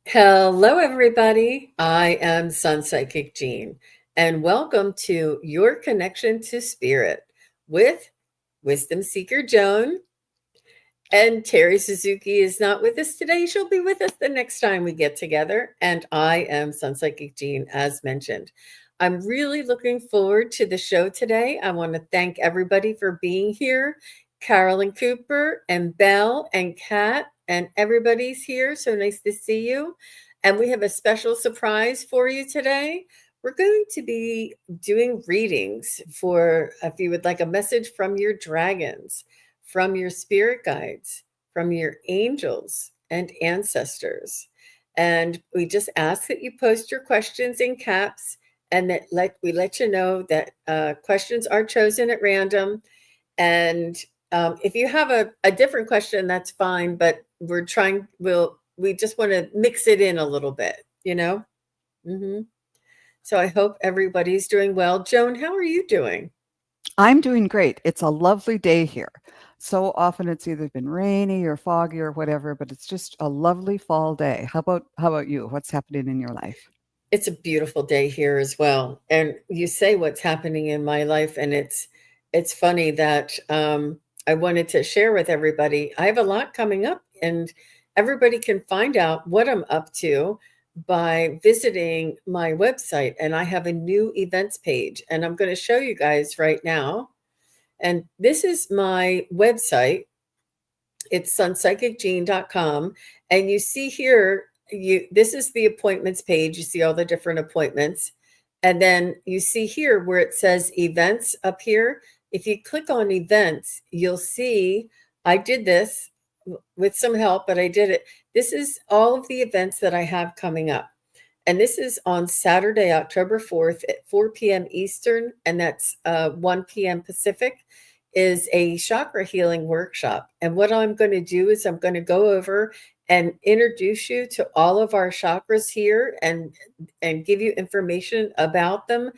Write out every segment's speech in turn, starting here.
Hello, everybody. I am SunPsychic Jean, and welcome to Your Connection to Spirit with Wisdom Seeker Joan. And Terri Suzuki is not with us today. She'll be with us the next time we get together. And I am SunPsychic Jean, as mentioned. I'm really looking forward to the show today. I want to thank everybody for being here. Carolyn Cooper and Belle and Kat and everybody's here. So nice to see you. And we have a special surprise for you today. We're going to be doing readings for if you would like a message from your dragons, from your spirit guides, from your angels and ancestors. And we just ask that you post your questions in caps and that we let you know that questions are chosen at random. And if you have a different question, that's fine, but we just want to mix it in a little bit, you know? Mm-hmm. So I hope everybody's doing well. Joan, how are you doing? I'm doing great. It's a lovely day here. So often it's either been rainy or foggy or whatever, but it's just a lovely fall day. How about you? What's happening in your life? It's a beautiful day here as well. And you say what's happening in my life, and it's funny that I wanted to share with everybody. I have a lot coming up, and everybody can find out what I'm up to by visiting my website. And I have a new events page, and I'm going to show you guys right now. And this is my website. It's sunpsychicjean.com. And you see here, this is the appointments page. You see all the different appointments. And then you see here where it says events up here. If you click on events, you'll see I did this with some help, but I did it. This is all of the events that I have coming up. And this is on Saturday, October 4th at 4 p.m. Eastern, and that's 1 p.m. Pacific, is a chakra healing workshop. And what I'm going to do is I'm going to go over and introduce you to all of our chakras here and give you information about them,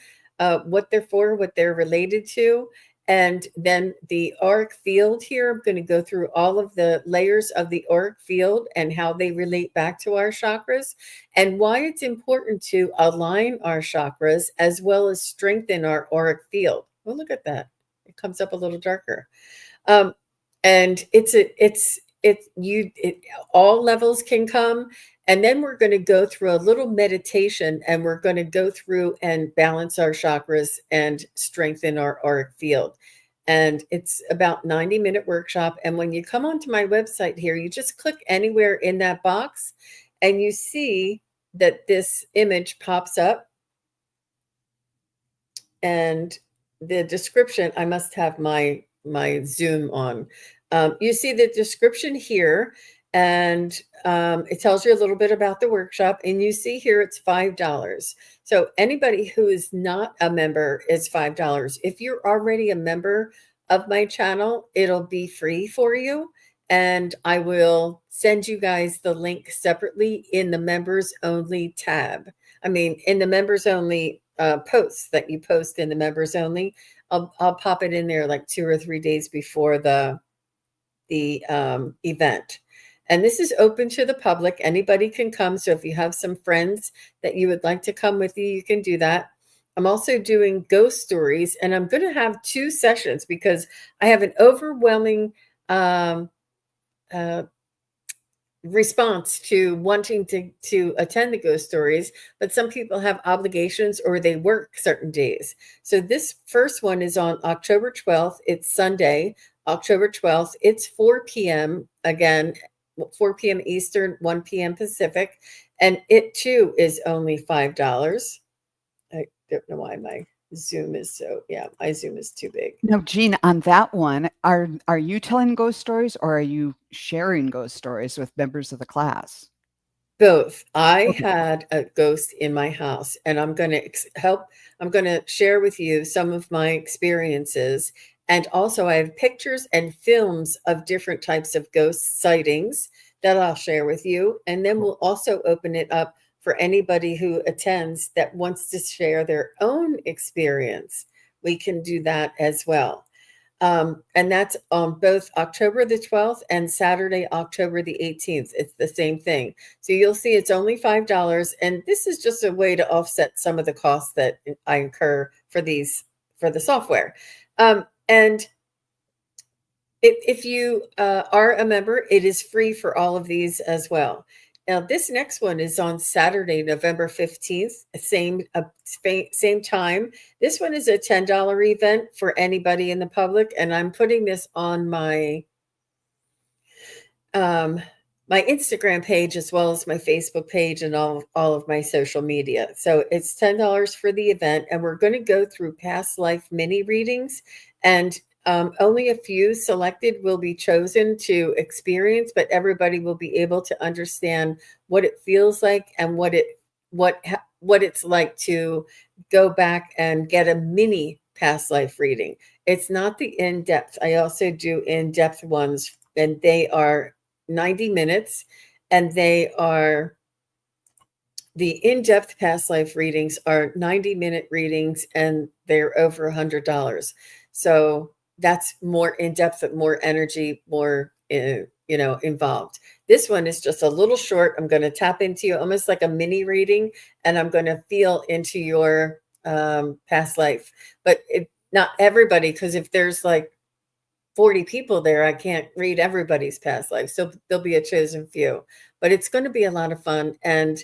what they're for, what they're related to. And then the auric field here, I'm going to go through all of the layers of the auric field and how they relate back to our chakras and why it's important to align our chakras as well as strengthen our auric field. Oh, look at that. It comes up a little darker. Um, and all levels can come. And then we're going to go through a little meditation and we're going to go through and balance our chakras and strengthen our auric field. And it's about 90-minute workshop. And when you come onto my website here, you just click anywhere in that box and you see that this image pops up. And the description, I must have my Zoom on. You see the description here, and it tells you a little bit about the workshop. And you see here it's $5. So anybody who is not a member is $5. If you're already a member of my channel, it'll be free for you. And I will send you guys the link separately in the members only tab. I mean, in the members only posts that you post in the members only. I'll pop it in there like 2 or 3 days before the event. And this is open to the public. Anybody can come. So if you have some friends that you would like to come with you, you can do that. I'm also doing ghost stories, and I'm going to have 2 sessions because I have an overwhelming um, uh, response to wanting to attend the ghost stories, but some people have obligations or they work certain days. So this first one is on October 12th. It's Sunday, October 12th. It's 4 p.m. again, 4 p.m. Eastern, 1 p.m. Pacific, and it too is only $5. I don't know why my Zoom is my Zoom is too big. Now, Jean, on that one, are you telling ghost stories or are you sharing ghost stories with members of the class? Both. I Okay. had a ghost in my house, and I'm going to I'm going to share with you some of my experiences. And also, I have pictures and films of different types of ghost sightings that I'll share with you. And then we'll also open it up for anybody who attends that wants to share their own experience. We can do that as well. And that's on both October the 12th and Saturday, October the 18th. It's the same thing. So you'll see it's only $5. And this is just a way to offset some of the costs that I incur for for the software. And if you are a member, it is free for all of these as well. Now, this next one is on Saturday, November 15th, same time. This one is a $10 event for anybody in the public, and I'm putting this on um, my Instagram page as well as my Facebook page and all of my social media. So it's $10 for the event, and we're going to go through past life mini readings, and only a few selected will be chosen to experience, but everybody will be able to understand what it feels like and what it's like to go back and get a mini past life reading. It's not the in-depth. I also do in-depth ones, and they are 90 minutes, and the in-depth past life readings are 90-minute readings, and they're over $100. So that's more in-depth, more energy, more involved. This one is just a little short. I'm going to tap into you almost like a mini reading, and I'm going to feel into your past life. But not everybody, because if there's like 40 people there, I can't read everybody's past life. So there'll be a chosen few, but it's going to be a lot of fun. And,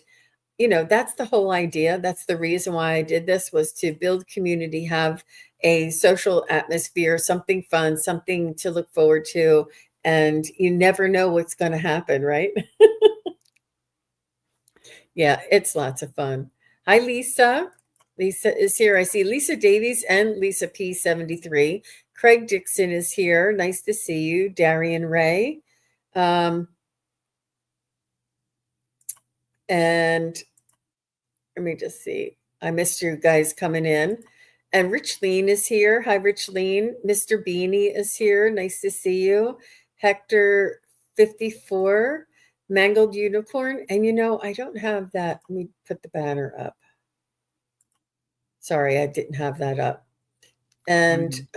that's the whole idea. That's the reason why I did this, was to build community, have a social atmosphere, something fun, something to look forward to. And you never know what's going to happen, right? Yeah, it's lots of fun. Hi, Lisa. Lisa is here. I see Lisa Davies and Lisa P73. Craig Dixon is here. Nice to see you. Darian Ray. And let me just see. I missed you guys coming in. And Rich Lean is here. Hi, Rich Lean. Mr. Beanie is here. Nice to see you. Hector 54. Mangled Unicorn. And I don't have that. Let me put the banner up. Sorry, I didn't have that up. And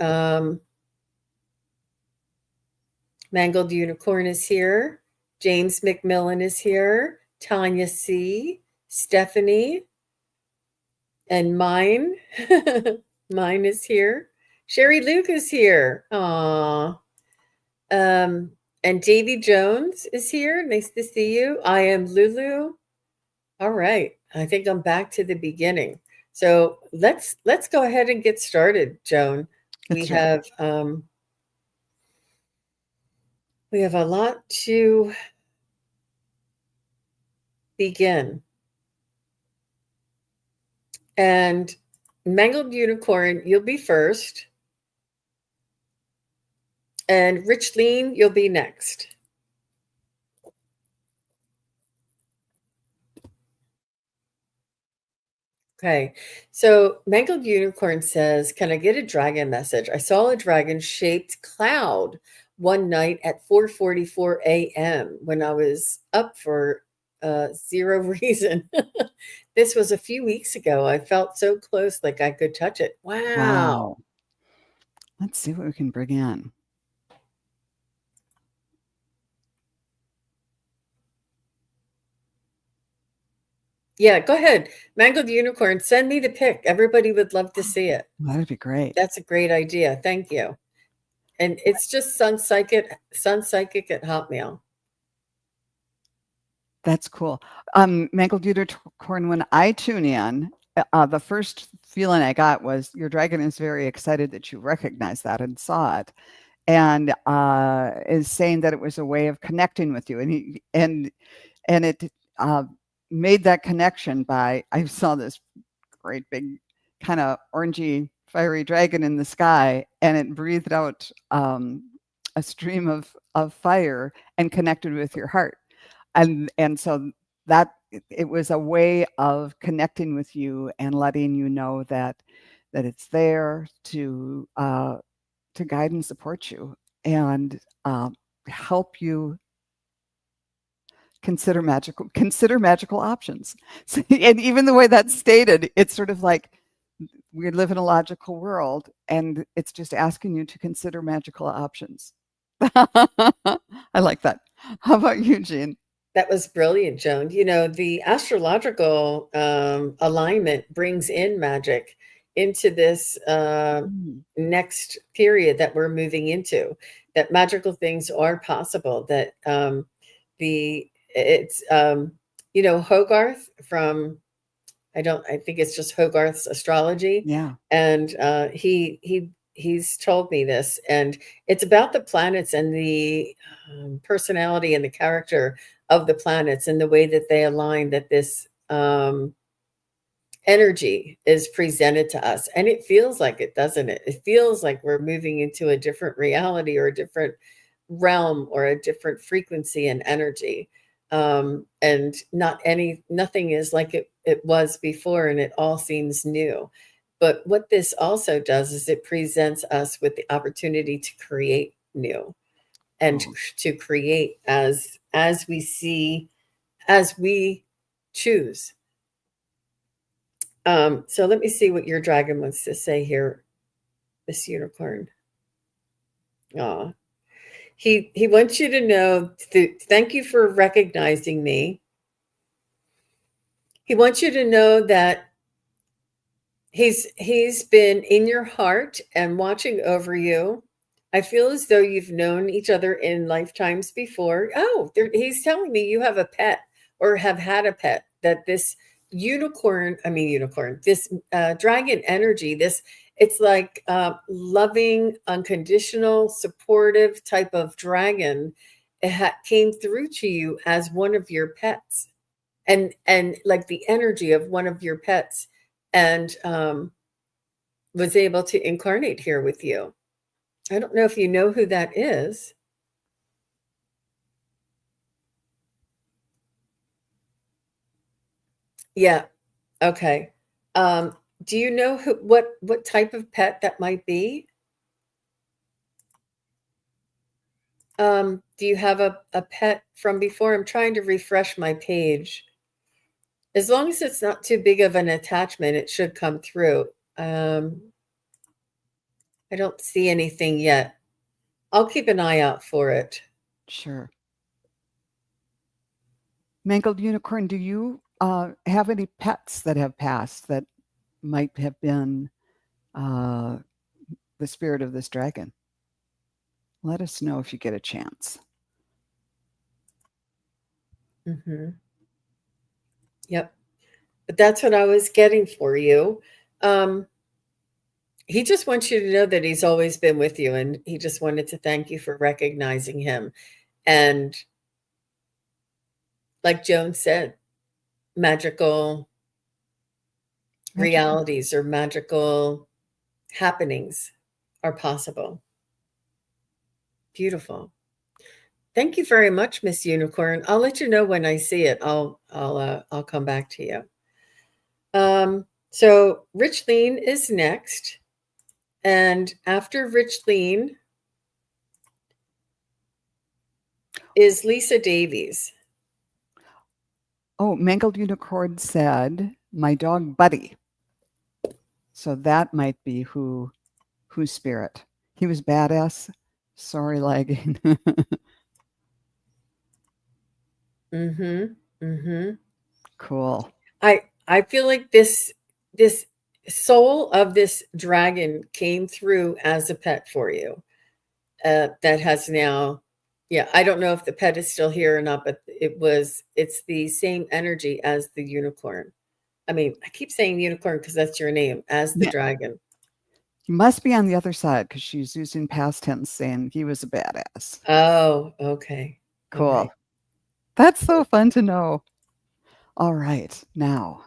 Mangled Unicorn is here. James McMillan is here. Tanya C. Stephanie. And mine. Mine is here. Sherry Luke is here. Aw. And Davy Jones is here. Nice to see you. I am Lulu. All right. I think I'm back to the beginning. So let's go ahead and get started, Joan. We have a lot to begin. And Mangled Unicorn, you'll be first. And Rich Lean, you'll be next. Okay, so Mangled Unicorn says, can I get a dragon message? I saw a dragon-shaped cloud one night at 4:44 a.m. when I was up for zero reason. This was a few weeks ago. I felt so close, like I could touch it. Wow. Let's see what we can bring in. Yeah, go ahead. Mangled Unicorn, send me the pic. Everybody would love to see it. That'd be great. That's a great idea. Thank you. And it's just SunPsychic at Hotmail. That's cool. Mangled Unicorn, when I tune in, the first feeling I got was your dragon is very excited that you recognize that and saw it, and is saying that it was a way of connecting with you, and it made that connection by, I saw this great big kind of orangey fiery dragon in the sky, and it breathed out a stream of fire and connected with your heart. And so that it was a way of connecting with you and letting you know that it's there to guide and support you and help you consider magical options. So, and even the way that's stated, it's sort of like we live in a logical world, and it's just asking you to consider magical options. I like that. How about you, Jean? That was brilliant, Joan. You know, the astrological alignment brings in magic into this Mm, next period that we're moving into. That magical things are possible. That it's you know, Hogarth from, I think it's just Hogarth's astrology, yeah. and he's told me this, and it's about the planets and the personality and the character of the planets and the way that they align. That this energy is presented to us, and it feels like it, doesn't it? It feels like we're moving into a different reality or a different realm or a different frequency and energy. And nothing is like it was before, and it all seems new. But what this also does is it presents us with the opportunity to create new, and Oh, to create as we see, as we choose. So let me see what your dragon wants to say here, this unicorn. Aw. He wants you to know, thank you for recognizing me. He wants you to know that he's been in your heart and watching over you. I feel as though you've known each other in lifetimes before. Oh, he's telling me you have a pet or have had a pet. That this unicorn, this dragon energy, this, it's like loving, unconditional, supportive type of dragon. Came through to you as one of your pets, and like the energy of one of your pets, and was able to incarnate here with you. I don't know if you know who that is. Yeah. Okay. Um, do you know what type of pet that might be? Do you have a pet from before? I'm trying to refresh my page. As long as it's not too big of an attachment, it should come through. I don't see anything yet. I'll keep an eye out for it. sure. Mangled unicorn, do you have any pets that have passed that might have been uh, the spirit of this dragon? Let us know if you get a chance. Hmm. Yep. But that's what I was getting for you. Um, he just wants you to know that he's always been with you, and he just wanted to thank you for recognizing him. And like Joan said, magical Magical. realities or magical happenings are possible. Beautiful. Thank you very much, Miss Unicorn. I'll let you know when I see it. I'll come back to you. So Richleen is next, and after Richleen is Lisa Davies. Oh, Mangled Unicorn said, my dog Buddy. So that might be whose spirit. He was badass. Sorry, lagging. Mm-hmm. Mm-hmm. Cool. I feel like this soul of this dragon came through as a pet for you. That has now, yeah, I don't know if the pet is still here or not, but it's the same energy as the unicorn. I mean, I keep saying unicorn because that's your name, as the Yeah. dragon. He must be on the other side because she's using past tense saying he was a badass. Oh, okay. Cool. Okay. That's so fun to know. All right. Now,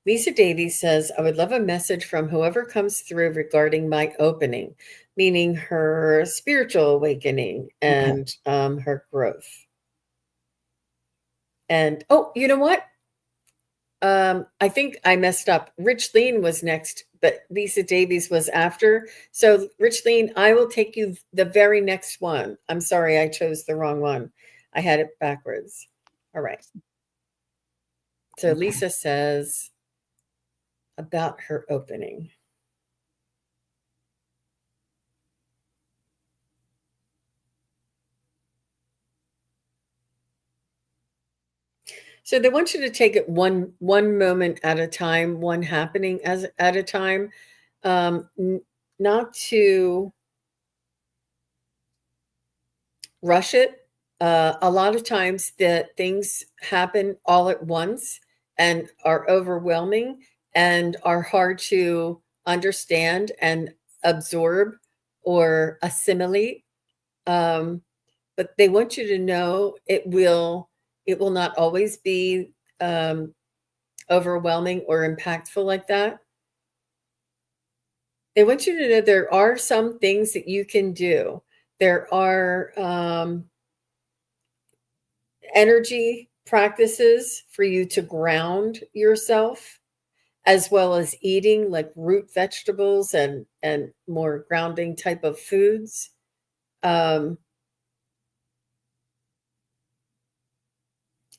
Lisa Davies says, I would love a message from whoever comes through regarding my opening, meaning her spiritual awakening okay. and her growth. And oh, you know what? I think I messed up. Rich Lean was next, but Lisa Davies was after. So, Rich Lean, I will take you the very next one. I'm sorry, I chose the wrong one. I had it backwards. All right. So, Okay. Lisa says about her opening. So they want you to take it one moment at a time, one happening as at a time, not to rush it. A lot of times that things happen all at once and are overwhelming and are hard to understand and absorb or assimilate. Um, but they want you to know it will not always be overwhelming or impactful like that. They want you to know there are some things that you can do. There are energy practices for you to ground yourself, as well as eating like root vegetables and more grounding type of foods. Um,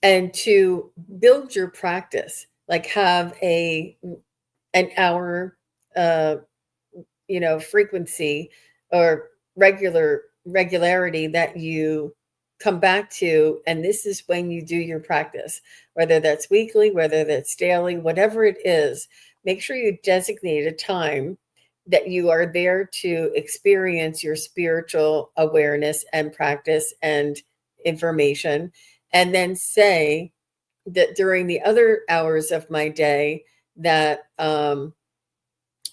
and to build your practice, like have an hour uh, frequency or regularity that you come back to, and this is when you do your practice, whether that's weekly, whether that's daily, whatever it is. Make sure you designate a time that you are there to experience your spiritual awareness and practice and information, and then say that during the other hours of my day that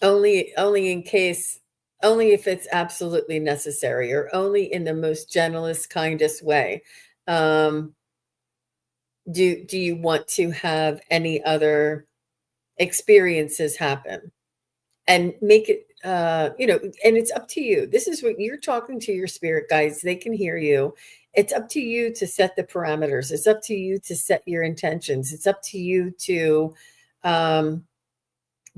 only in case, only if it's absolutely necessary, or only in the most gentlest, kindest way. um do you want to have any other experiences happen, and make it and it's up to you. This is what you're talking to your spirit guides. They can hear you. It's up to you to set the parameters. It's up to you to set your intentions. It's up to you to um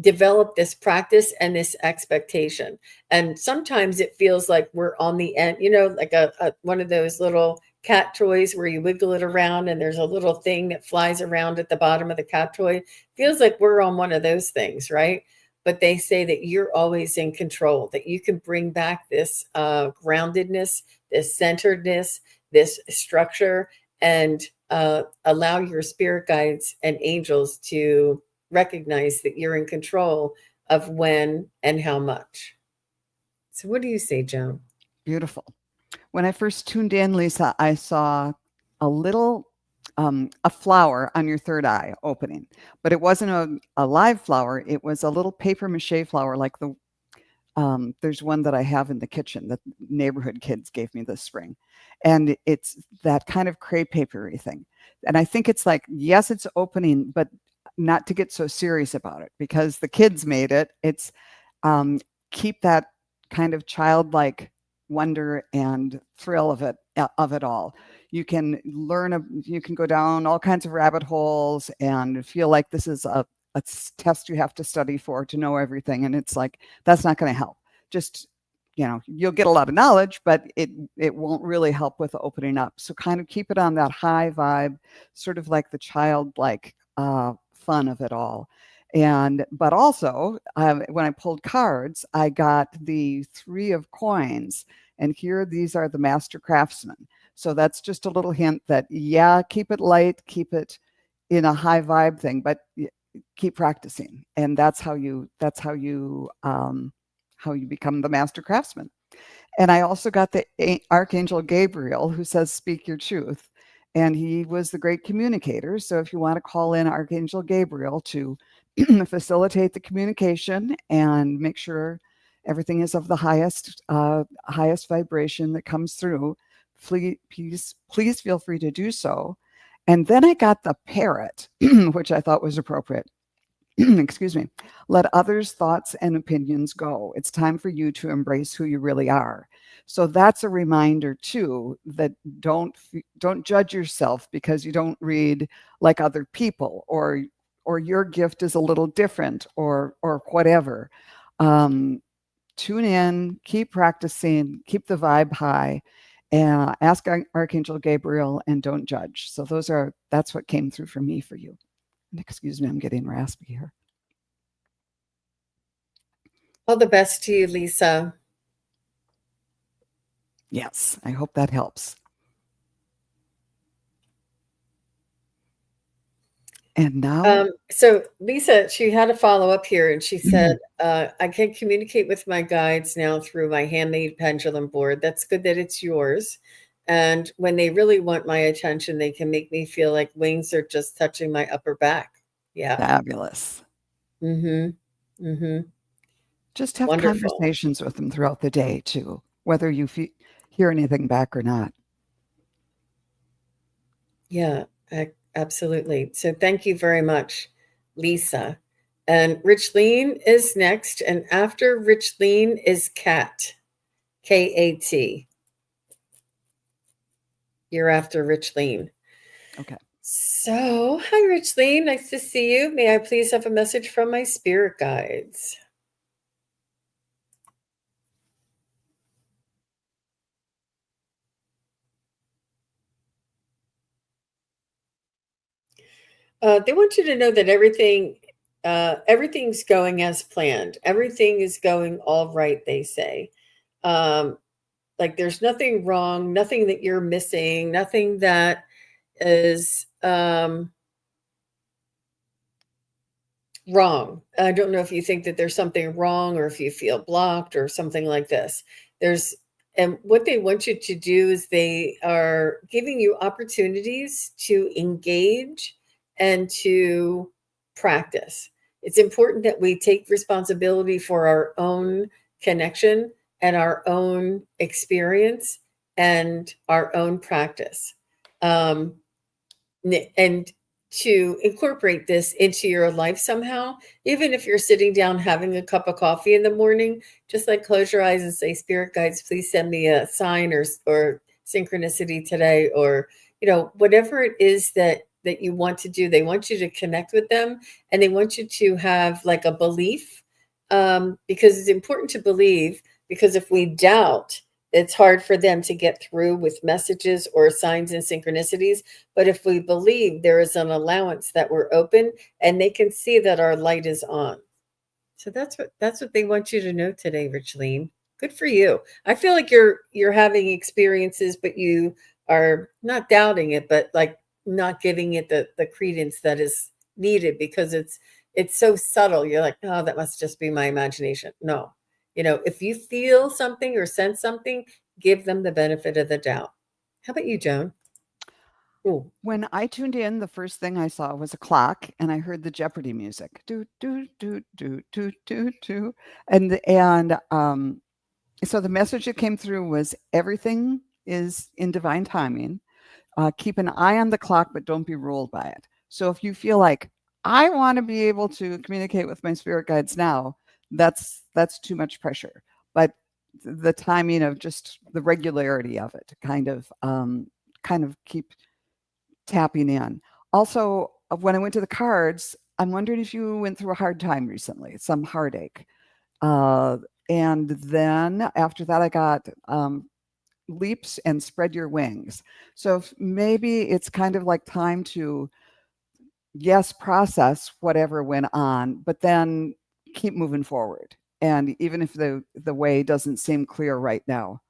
develop this practice and this expectation. And sometimes it feels like we're on the end, like a one of those little cat toys where you wiggle it around and there's a little thing that flies around at the bottom of the cat toy. Feels like we're on one of those things, right? But they say that you're always in control, that you can bring back this groundedness, this centeredness, this structure, and allow your spirit guides and angels to recognize that you're in control of when and how much. So, what do you say, Joan? Beautiful. When I first tuned in, Lisa, I saw a little a flower on your third eye opening, but it wasn't a live flower. It was a little paper mache flower, like there's one that I have in the kitchen that neighborhood kids gave me this spring. And it's that kind of crepe papery thing. And I think it's like, yes, it's opening, but not to get so serious about it because the kids made it. It's keep that kind of childlike wonder and thrill of it all. You can you can go down all kinds of rabbit holes and feel like this is a test you have to study for to know everything. And it's like, that's not going to help. Just, you'll get a lot of knowledge, but it won't really help with opening up. So kind of keep it on that high vibe, sort of like the childlike fun of it all. But also, when I pulled cards, I got the 3 of coins, and here these are the master craftsmen. So that's just a little hint that, yeah, keep it light, keep it in a high vibe thing, but keep practicing. And that's how you become the master craftsman. And I also got the Archangel Gabriel, who says, speak your truth. And he was the great communicator. So if you want to call in Archangel Gabriel to facilitate the communication and make sure everything is of the highest vibration that comes through, please feel free to do so. And then I got the parrot, which I thought was appropriate. Excuse me. Let others' thoughts and opinions go. It's time for you to embrace who you really are. So that's a reminder too, that don't judge yourself because you don't read like other people, or your gift is a little different, or whatever. Tune in, keep practicing, keep the vibe high, and ask Archangel Gabriel, and don't judge. So that's what came through for me for you. Excuse me, I'm getting raspy here. All the best to you, Lisa. Yes, I hope that helps. And now, So Lisa, she had a follow up here and she said, I can communicate with my guides now through my handmade pendulum board. That's good that it's yours. And when they really want my attention, they can make me feel like wings are just touching my upper back. Yeah. fabulous. Mm-hmm. Mm-hmm. Just have Wonderful. conversations with them throughout the day, too, whether you hear anything back or not. Yeah, absolutely. So thank you very much, Lisa. And Richleen is next. And after Richleen is Kat, Kat. You're after Richleen. Okay. So, hi, Richleen. Nice to see you. May I please have a message from my spirit guides? They want you to know that everything's going as planned. Everything is going all right, they say. Um, like there's nothing wrong, nothing that you're missing, nothing that is wrong. I don't know if you think that there's something wrong or if you feel blocked or something like this. There's and what they want you to do is they are giving you opportunities to engage and to practice. It's important that we take responsibility for our own connection and our own experience and our own practice. Um, and to incorporate this into your life somehow, even if you're sitting down having a cup of coffee in the morning, just like close your eyes and say, Spirit guides, please send me a sign or synchronicity today, or whatever it is that you want to do. They want you to connect with them, and they want you to have like a belief, because it's important to believe. Because if we doubt, it's hard for them to get through with messages or signs and synchronicities. But if we believe, there is an allowance that we're open and they can see that our light is on. So that's what they want you to know today, Richleen. Good for you. I feel like you're having experiences, but you are not doubting it, but like not giving it the credence that is needed, because it's so subtle. You're like, oh, that must just be my imagination. No. If you feel something or sense something, give them the benefit of the doubt. How about you, Joan? Ooh. When I tuned in, the first thing I saw was a clock, and I heard the Jeopardy music, do do do do do do do, and so the message that came through was everything is in divine timing. Keep an eye on the clock, but don't be ruled by it. So if you feel like I want to be able to communicate with my spirit guides now, that's too much pressure. But the timing of just the regularity of it, kind of keep tapping in. Also, when I went to the cards, I'm wondering if you went through a hard time recently, some heartache. Uh, and then after that, I got leaps and spread your wings. So maybe it's kind of like time to, yes, process whatever went on, but then keep moving forward. And even if the way doesn't seem clear right now.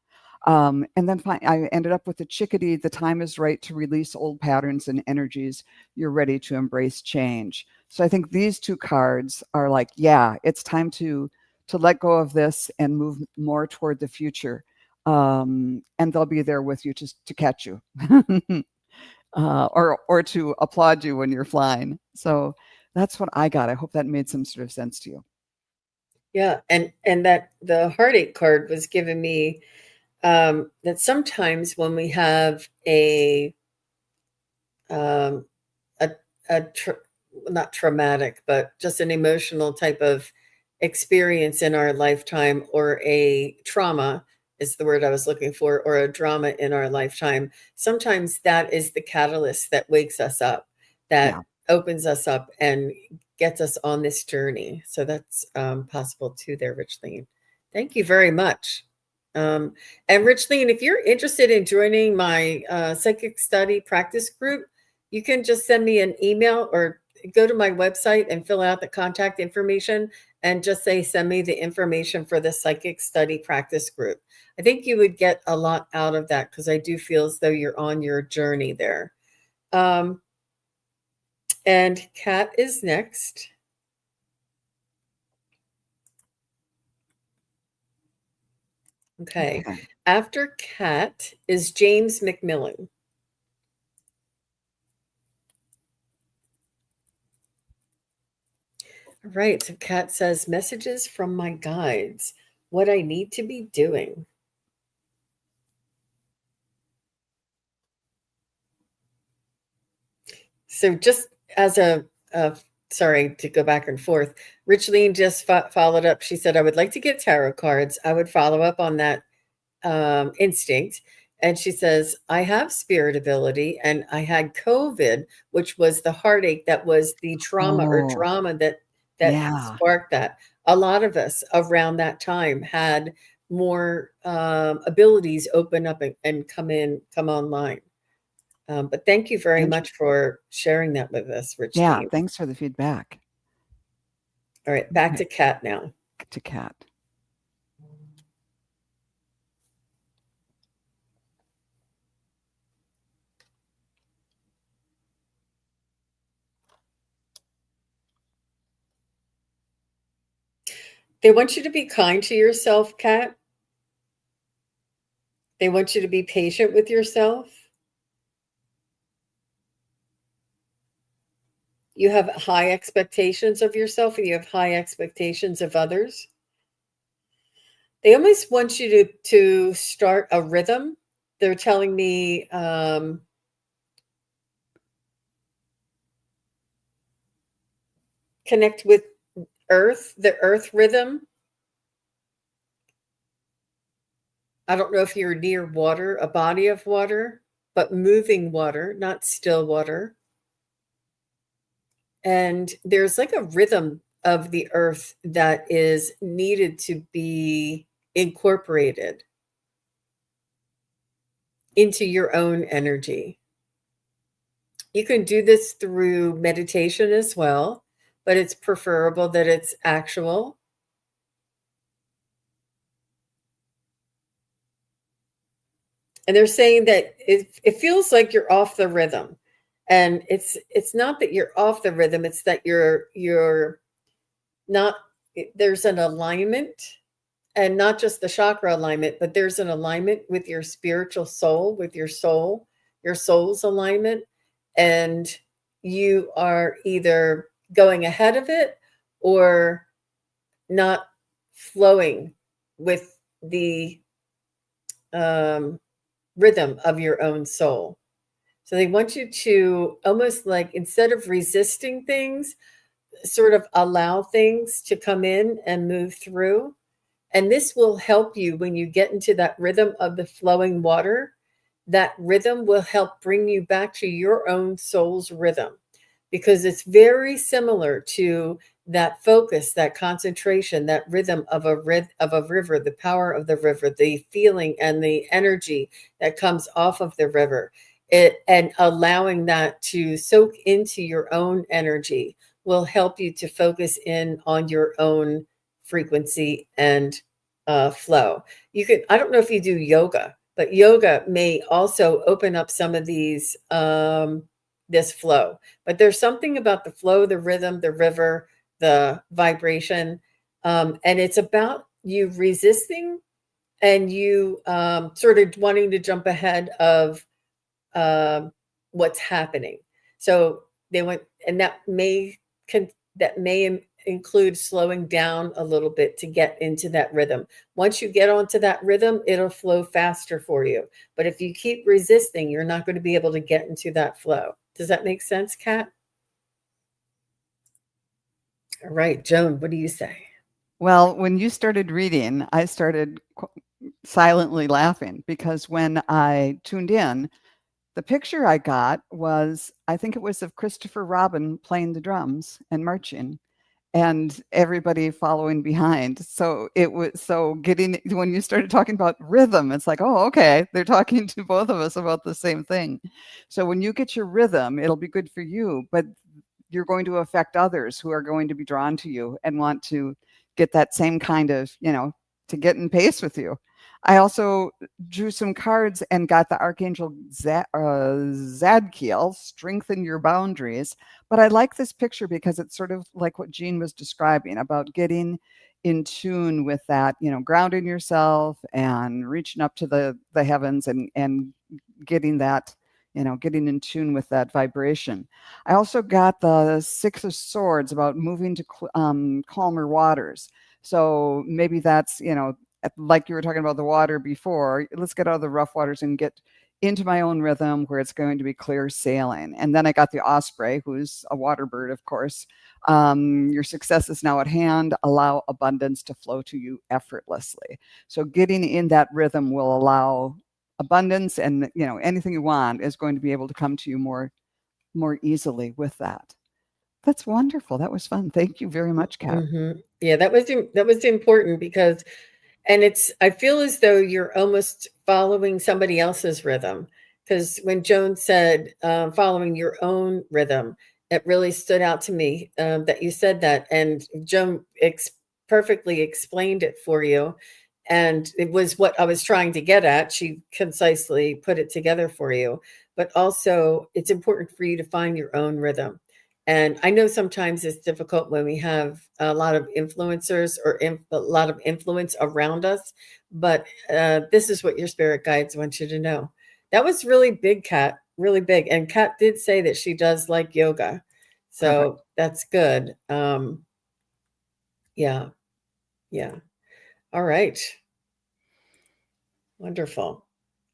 And then I ended up with the chickadee. The time is right to release old patterns and energies. You're ready to embrace change. So I think these two cards are like, yeah, it's time to let go of this and move more toward the future. And they'll be there with you to catch you, or to applaud you when you're flying. So that's what I got. I hope that made some sort of sense to you. Yeah, and that the heartache card was giving me that sometimes when we have um, a, not traumatic, but just an emotional type of experience in our lifetime, or a trauma is the word I was looking for, or a drama in our lifetime. Sometimes that is the catalyst that wakes us up, Yeah. that opens us up and gets us on this journey. So that's possible too there, Richleen. Thank you very much. Um, and Richleen, if you're interested in joining my psychic study practice group, you can just send me an email or go to my website and fill out the contact information and just say, send me the information for the psychic study practice group. I think you would get a lot out of that, because I do feel as though you're on your journey there. Um, And Kat is next. Okay. Okay. After Kat is James McMillan. All right. So Kat says, messages from my guides, what I need to be doing. So just as sorry to go back and forth, Richleen just followed up. She said, I would like to get tarot cards. I would follow up on that instinct. And she says, I have spirit ability and I had COVID, which was the heartache that was the trauma or Oh, drama that yeah. sparked that. A lot of us around that time had more abilities open up and come online. But thank you very much for sharing that with us, Yeah, Richleen. thanks for the feedback. All right, back Okay, to Kat now. to Kat. They want you to be kind to yourself, Kat. They want you to be patient with yourself. You have high expectations of yourself and you have high expectations of others. They almost want you to start a rhythm. They're telling me connect with the earth rhythm. I don't know if you're near water, a body of water, but moving water, not still water. And there's like a rhythm of the earth that is needed to be incorporated into your own energy. You can do this through meditation as well, but it's preferable that it's actual. And they're saying that it feels like you're off the rhythm. And it's not that you're off the rhythm, it's that you're not there's an alignment, and not just the chakra alignment, but there's an alignment with your spiritual soul, with your soul's alignment, and you are either going ahead of it or not flowing with the um, rhythm of your own soul. So they want you to almost like, instead of resisting things, sort of allow things to come in and move through. And this will help you when you get into that rhythm of the flowing water. That rhythm will help bring you back to your own soul's rhythm, because it's very similar to that focus, that concentration, that rhythm of a river, the power of the river, the feeling and the energy that comes off of the river. And allowing that to soak into your own energy will help you to focus in on your own frequency and flow. You could, I don't know if you do yoga, but yoga may also open up some of these this flow. But there's something about the flow, the rhythm, the river, the vibration, and it's about you resisting and you sort of wanting to jump ahead of what's happening. So they went, and that may include slowing down a little bit to get into that rhythm. Once you get onto that rhythm, it'll flow faster for you. But if you keep resisting, you're not going to be able to get into that flow. Does that make sense, Kat? All right, Joan, what do you say? Well, when you started reading, I started silently laughing because when I tuned in, the picture I got was, I think it was of Christopher Robin playing the drums and marching and everybody following behind. So it was, so getting, when you started talking about rhythm, it's like, oh, okay, they're talking to both of us about the same thing. So when you get your rhythm, it'll be good for you, but you're going to affect others who are going to be drawn to you and want to get that same kind of, to get in pace with you. I also drew some cards and got the Archangel Zadkiel, strengthen your boundaries. But I like this picture because it's sort of like what Jean was describing about getting in tune with that, grounding yourself and reaching up to the heavens and getting that, getting in tune with that vibration. I also got the Six of Swords about moving to calmer waters. So maybe that's, like you were talking about the water before, let's get out of the rough waters and get into my own rhythm where it's going to be clear sailing. And then I got the osprey, who's a water bird, of course. Your success is now at hand. Allow abundance to flow to you effortlessly. So getting in that rhythm will allow abundance, and anything you want is going to be able to come to you more easily with that. That's wonderful. That was fun. Thank you very much, Kat. Mm-hmm. Yeah, that was important because, and I feel as though you're almost following somebody else's rhythm. Because when Joan said following your own rhythm, it really stood out to me that you said that, and Joan perfectly explained it for you, and it was what I was trying to get at. She concisely put it together for you, but also it's important for you to find your own rhythm. And I know sometimes it's difficult when we have a lot of influencers or a lot of influence around us, but this is what your spirit guides want you to know. That was really big, Kat, really big. And Kat did say that she does like yoga. So Perfect. that's good. Yeah. Yeah. All right. Wonderful.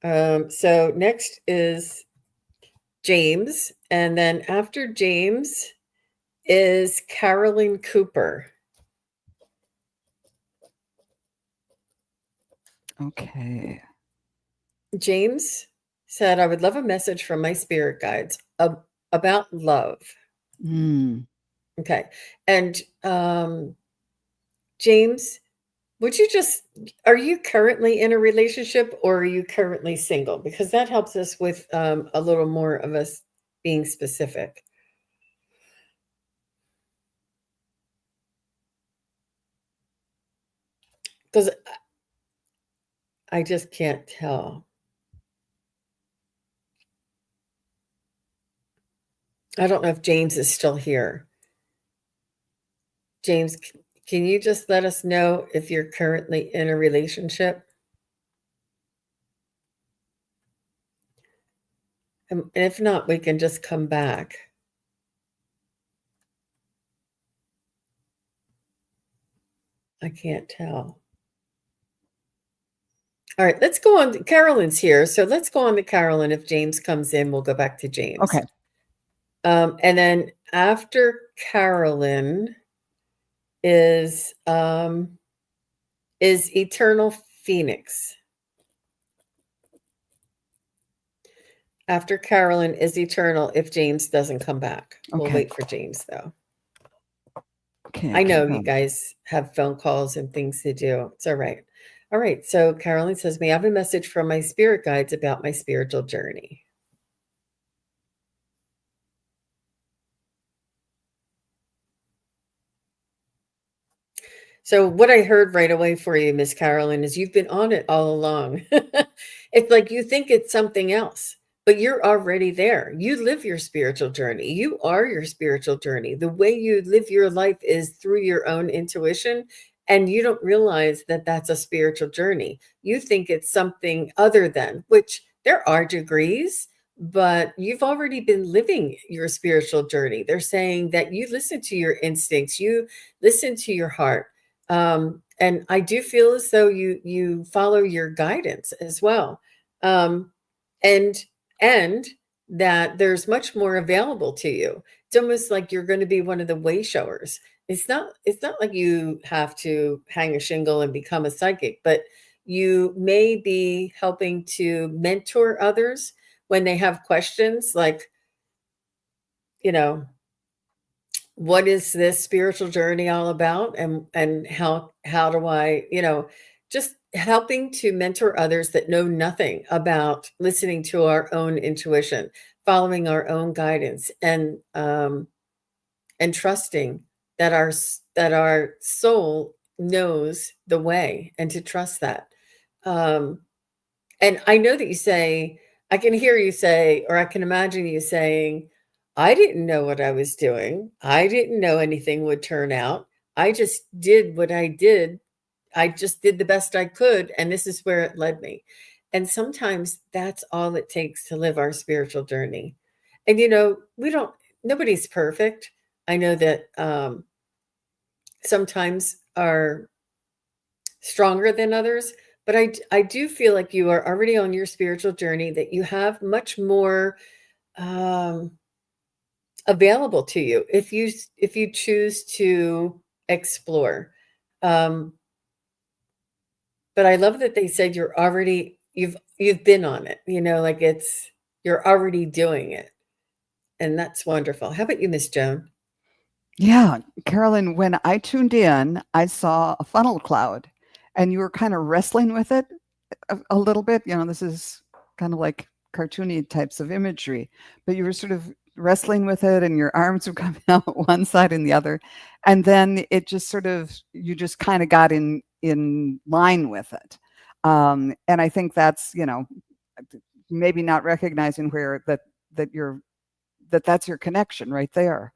So next is James. And then after James is Carolyn Cooper. Okay. James said, I would love a message from my spirit guides about love. Mm. Okay. And James, are you currently in a relationship or are you currently single? Because that helps us with a little more of us being specific. Because I just can't tell. I don't know if James is still here. James, can you just let us know if you're currently in a relationship? And if not, we can just come back. I can't tell. All right, let's go on. Carolyn's here. So let's go on to Carolyn. If James comes in, we'll go back to James. Okay. And then after Carolyn is Eternal Phoenix. After Carolyn is Eternal if James doesn't come back. We'll Okay. wait for James though. Okay. I know you guys have phone calls and things to do. It's all right. All right. So Carolyn says, may I have a message from my spirit guides about my spiritual journey? So what I heard right away for you, Miss Carolyn, is you've been on it all along. It's like you think it's something else, but you're already there. You live your spiritual journey. You are your spiritual journey. The way you live your life is through your own intuition, and you don't realize that that's a spiritual journey. You think it's something other than, which there are degrees, but you've already been living your spiritual journey. They're saying that you listen to your instincts, you listen to your heart, and I do feel as though you follow your guidance as well, um, and and that there's much more available to you. It's almost like you're going to be one of the way showers. It's not like you have to hang a shingle and become a psychic, but you may be helping to mentor others when they have questions like, you know, what is this spiritual journey all about, and how do I, just helping to mentor others that know nothing about listening to our own intuition, following our own guidance, and trusting that our soul knows the way, and to trust that. Um, and I know that you say, I can hear you say, or I can imagine you saying, I didn't know what I was doing. I didn't know anything would turn out. I just did what I did. I just did the best I could, and this is where it led me. And sometimes that's all it takes to live our spiritual journey. And we don't, nobody's perfect. I know that sometimes are stronger than others, but I do feel like you are already on your spiritual journey, that you have much more um, available to you if you choose to explore. Um, but I love that they said you've been on it. Like you're already doing it, and that's wonderful. How about you, Miss Joan? Yeah, Carolyn, when I tuned in, I saw a funnel cloud and you were kind of wrestling with it a little bit. This is kind of like cartoony types of imagery, but you were sort of wrestling with it and your arms were coming out one side and the other. And then it just sort of, you just kind of got in line with it. And I think that's, maybe not recognizing where that you're that's your connection right there.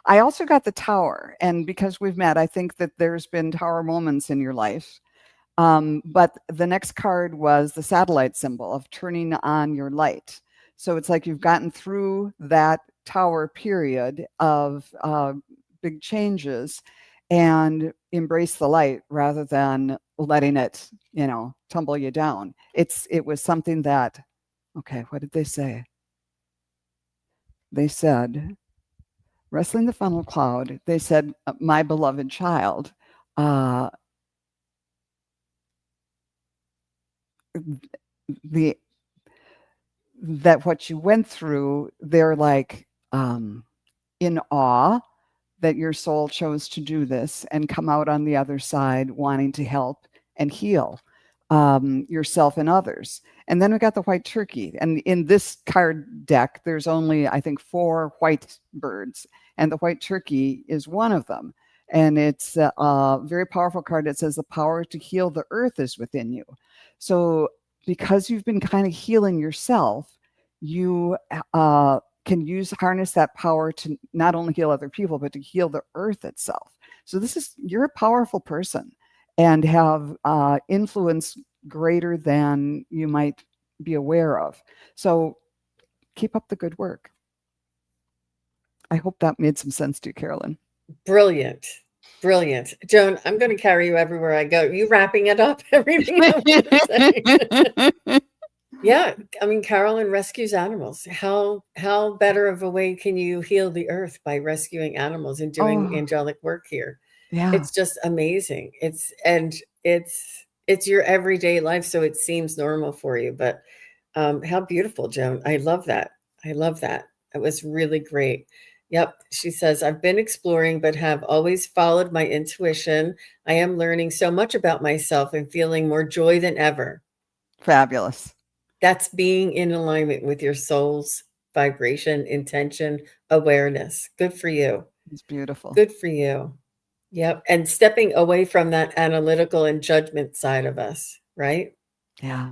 I also got the tower, and because we've met, I think that there's been tower moments in your life. But the next card was the satellite symbol of turning on your light. So it's like you've gotten through that tower period of big changes and embrace the light rather than letting it, tumble you down. It was something that, okay, what did they say? They said, wrestling the funnel cloud, they said, my beloved child, uh, the that what you went through, they're like in awe that your soul chose to do this and come out on the other side wanting to help and heal yourself and others. And then we got the white turkey. And in this card deck, there's only, I think, 4 white birds, and the white turkey is one of them. And it's a very powerful card. It says the power to heal the earth is within you. So because you've been kind of healing yourself, you can harness that power to not only heal other people, but to heal the earth itself. So you're a powerful person and have influence greater than you might be aware of. So keep up the good work. I hope that made some sense to you, Carolyn. Brilliant. Brilliant. Joan, I'm going to carry you everywhere I go. You wrapping it up, everything I'm going to say. Yeah, I mean, Carolyn rescues animals. How better of a way can you heal the earth by rescuing animals and doing Oh, angelic work here? yeah. It's just amazing. It's your everyday life, so it seems normal for you. But how beautiful, Joan. I love that. I love that. It was really great. Yep. She says, I've been exploring, but have always followed my intuition. I am learning so much about myself and feeling more joy than ever. Fabulous. That's being in alignment with your soul's vibration, intention, awareness. Good for you. It's beautiful. Good for you. Yep. And stepping away from that analytical and judgment side of us, right? Yeah.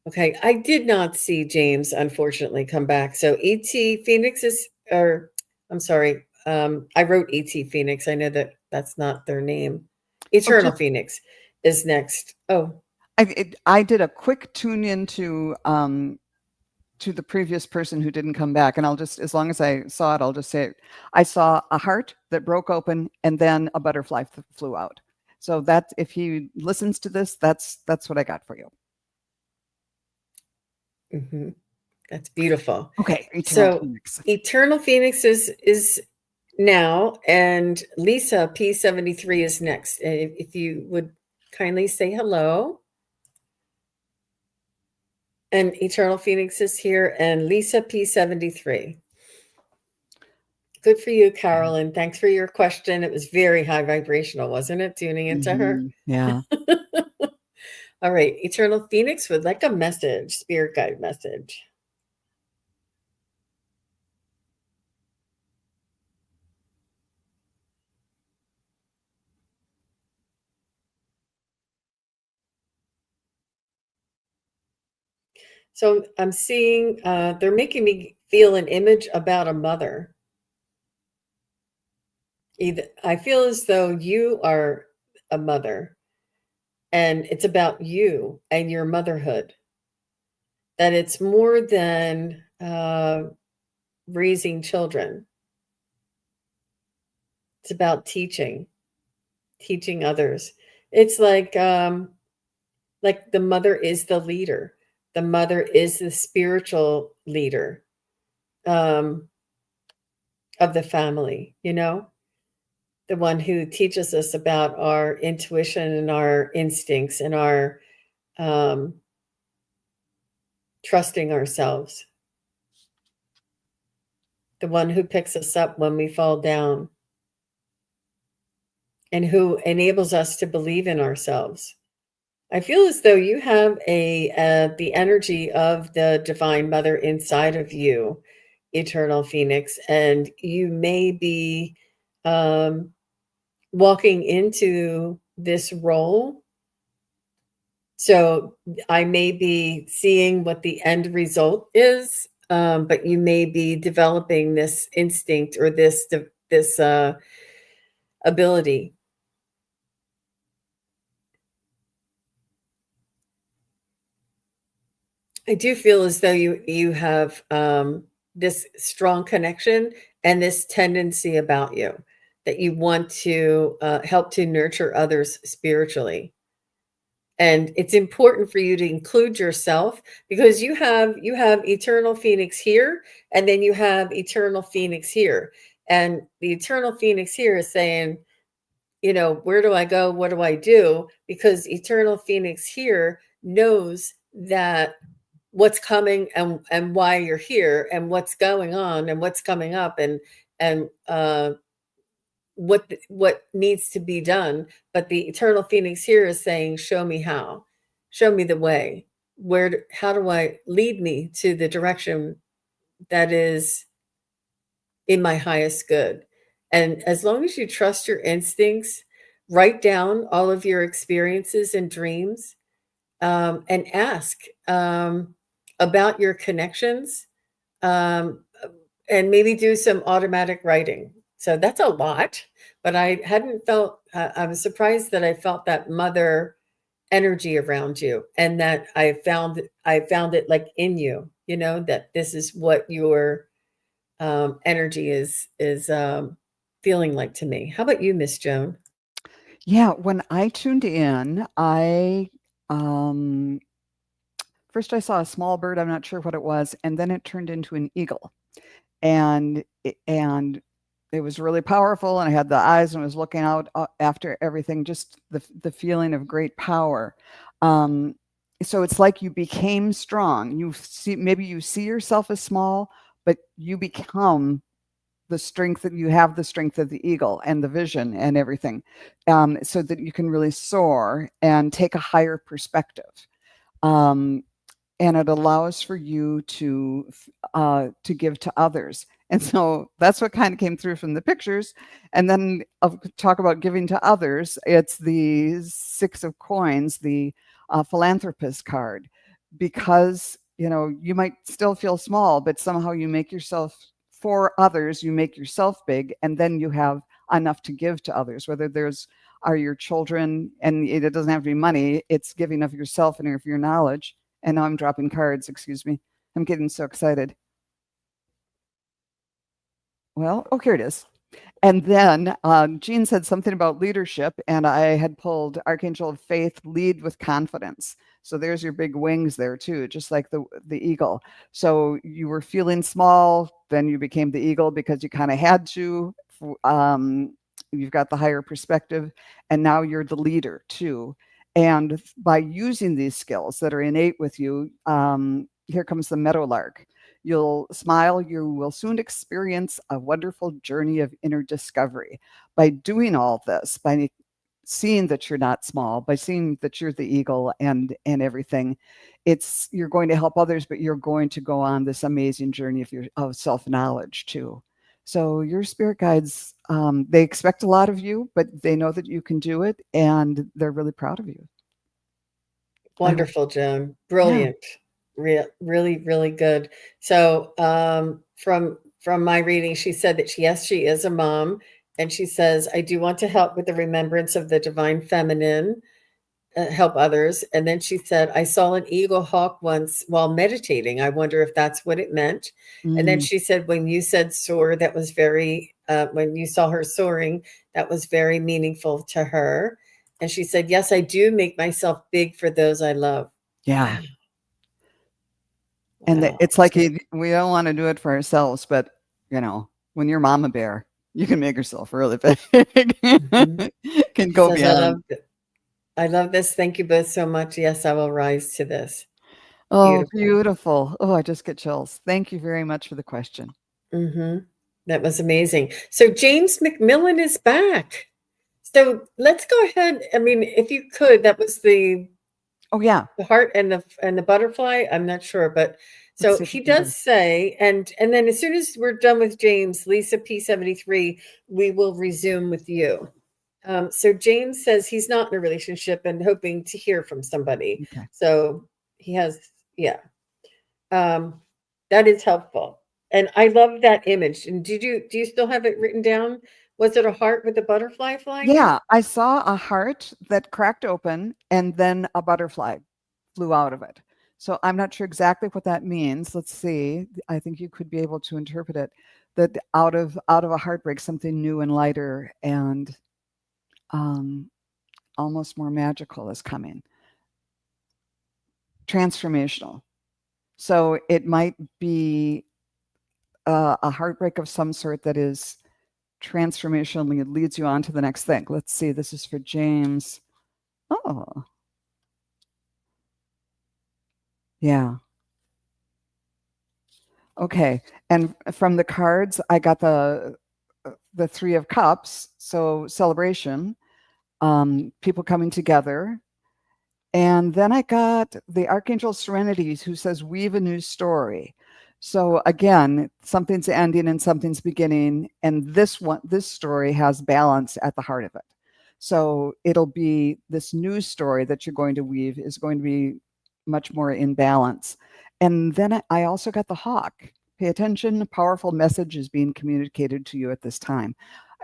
Okay. I did not see James, unfortunately, come back. So ET Phoenix is, or I'm sorry, I wrote ET Phoenix. I know that that's not their name. Oh, Eternal just Phoenix is next. Oh, I did a quick tune in to the previous person who didn't come back, and I'll just, as long as I saw it, I'll just say it. I saw a heart that broke open and then a butterfly flew out. So that, if he listens to this, that's what I got for you. mhm. That's beautiful. Okay, Eternal So Phoenix. Eternal Phoenix is now, and Lisa P73 is next. If you would kindly say hello. And Eternal Phoenix is here, and Lisa P73. Good for you, Carolyn. Thanks for your question. It was very high vibrational, wasn't it? Tuning into her. Yeah. All right. Eternal Phoenix would like a message, spirit guide message. So I'm seeing they're making me feel an image about a mother. Either I feel as though you are a mother and it's about you and your motherhood. That it's more than raising children. It's about teaching others. It's like the mother is the leader. The mother is the spiritual leader um, of the family, you know? The one who teaches us about our intuition and our instincts and our um, trusting ourselves. The one who picks us up when we fall down and who enables us to believe in ourselves. I feel as though you have a the energy of the Divine Mother inside of you, Eternal Phoenix, and you may be um, walking into this role. So I may be seeing what the end result is, but you may be developing this instinct or this ability. I do feel as though you have this strong connection and this tendency about you that you want to help to nurture others spiritually. And it's important for you to include yourself because you have eternal phoenix here and then you have eternal phoenix here. And the eternal phoenix here is saying, where do I go? What do I do? Because eternal phoenix here knows that what's coming and why you're here and what's going on and what's coming up and what needs to be done. But the eternal phoenix here is saying, show me how, show me the way, how do I lead me to the direction that is in my highest good. And as long as you trust your instincts, write down all of your experiences and dreams, and ask about your connections, um, and maybe do some automatic writing. So that's a lot, but I hadn't felt, I was surprised that I felt that mother energy around you and that I found it like in you, that this is what your energy is feeling like to me. How about you, Miss Joan? Yeah, when I tuned in, um, first I saw a small bird, I'm not sure what it was, and then it turned into an eagle. And it was really powerful, and I had the eyes and was looking out after everything, just the feeling of great power. Um, so it's like you became strong. Maybe you see yourself as small, but you become the strength that you have, the strength of the eagle and the vision and everything, so that you can really soar and take a higher perspective. Um, and it allows for you to give to others. And so that's what kind of came through from the pictures. And then I'll talk about giving to others. It's the Six of Coins, the philanthropist card, because you might still feel small, but somehow you make yourself, for others, you make yourself big, and then you have enough to give to others, whether there's are your children, and it doesn't have to be money, it's giving of yourself and of your knowledge. And now I'm dropping cards, excuse me. I'm getting so excited. Well, oh, here it is. And then Jean said something about leadership, and I had pulled Archangel of Faith, lead with confidence. So there's your big wings there too, just like the eagle. So you were feeling small, then you became the eagle because you kind of had to. You've got the higher perspective, and now you're the leader too. And by using these skills that are innate with you, here comes the meadowlark. You'll smile, you will soon experience a wonderful journey of inner discovery. By doing all this, by seeing that you're not small, by seeing that you're the eagle and everything, you're going to help others, but you're going to go on this amazing journey of self-knowledge too. So your spirit guides, they expect a lot of you, but they know that you can do it, and they're really proud of you. Wonderful, Joan. Yeah. Brilliant. Really, really good. So, from my reading, she said that yes, she is a mom, and she says, "I do want to help with the remembrance of the divine feminine, help others." And then she said, "I saw an eagle hawk once while meditating. I wonder if that's what it meant." And then Mm, she said, "When you said soar, that was very, when you saw her soaring, that was very meaningful to her." And she said, "Yes, I do make myself big for those I love." yeah. Wow. And Wow. it's like we don't want to do it for ourselves, but when you're mama bear, you can make yourself really big. Mhm. Can She go says, beyond. I love this. Thank you both so much. Yes, I will rise to this." Oh, Beautiful. beautiful. Oh, I just get chills. Thank you very much for the question. Hmm. That was amazing. So James McMillan is back. So let's go ahead. I mean, if you could, that was Oh, yeah. the heart and the butterfly. I'm not sure, but Let's so see if we he can get does it. say, and then as soon as we're done with James, Lisa P73, we will resume with you. So James says he's not in a relationship and hoping to hear from somebody. Okay. So he has, yeah. Um, that is helpful. And I love that image. And do you still have it written down? Was it a heart with a butterfly flying in? Yeah, I saw a heart that cracked open and then a butterfly flew out of it. So I'm not sure exactly what that means. Let's see. I think you could be able to interpret it that out of a heartbreak, something new and lighter and um, almost more magical is coming. Transformational. So it might be a heartbreak of some sort that is transformationally leads you on to the next thing. Let's see. This is for James. Oh, yeah. Okay. And from the cards, I got the 3 of cups, so celebration, people coming together. And then I got the Archangel Serenities who says weave a new story. So again, something's ending and something's beginning, and this story has balance at the heart of it. So it'll be this new story that you're going to weave is going to be much more in balance. And then I also got the hawk. Pay attention, a powerful message is being communicated to you at this time.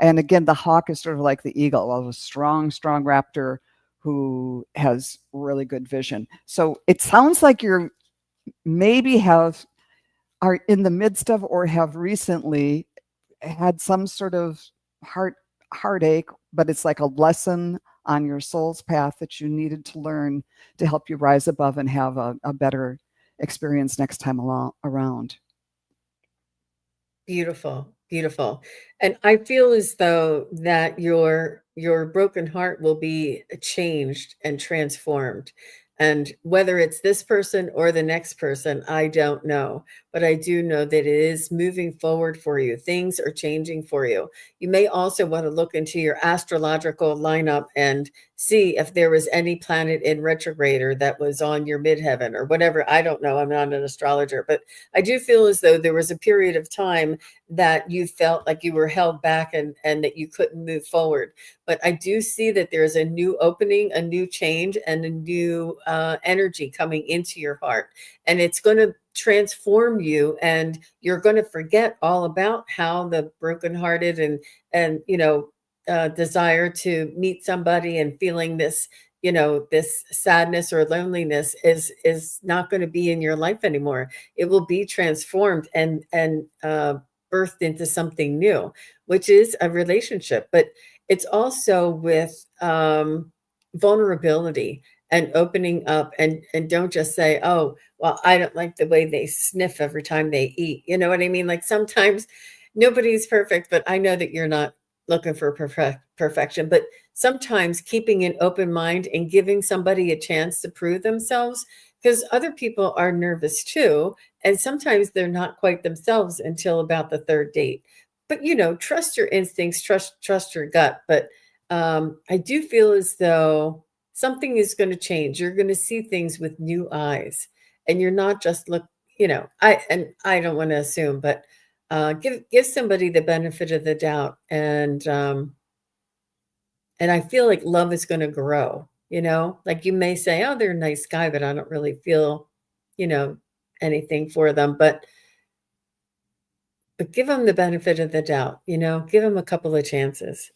And again, the hawk is sort of like the eagle, a strong, strong raptor who has really good vision. So it sounds like you're maybe are in the midst of or have recently had some sort of heartache, but it's like a lesson on your soul's path that you needed to learn to help you rise above and have a better experience next time around. Beautiful, beautiful. And I feel as though that your broken heart will be changed and transformed. And whether it's this person or the next person, I don't know. But I do know that it is moving forward for you. Things are changing for you. You may also want to look into your astrological lineup and see if there was any planet in retrograde or that was on your midheaven or whatever. I don't know. I'm not an astrologer, but I do feel as though there was a period of time that you felt like you were held back and that you couldn't move forward. But I do see that there's a new opening, a new change, and a new energy coming into your heart. And it's going to transform you, and you're going to forget all about how the brokenhearted and desire to meet somebody and feeling this sadness or loneliness is not going to be in your life anymore. It will be transformed and birthed into something new, which is a relationship. But it's also with vulnerability and opening up, and don't just say, "Oh, well, I don't like the way they sniff every time they eat." You know what I mean? Like sometimes nobody's perfect, but I know that you're not looking for perfection. But sometimes keeping an open mind and giving somebody a chance to prove themselves, because other people are nervous too, and sometimes they're not quite themselves until about the third date. But trust your instincts, trust your gut. But I do feel as though something is going to change. You're going to see things with new eyes, and you're not just look. I don't want to assume, but give somebody the benefit of the doubt, and I feel like love is going to grow. Like you may say, "Oh, they're a nice guy," but I don't really feel, anything for them, but give them the benefit of the doubt, give them a couple of chances.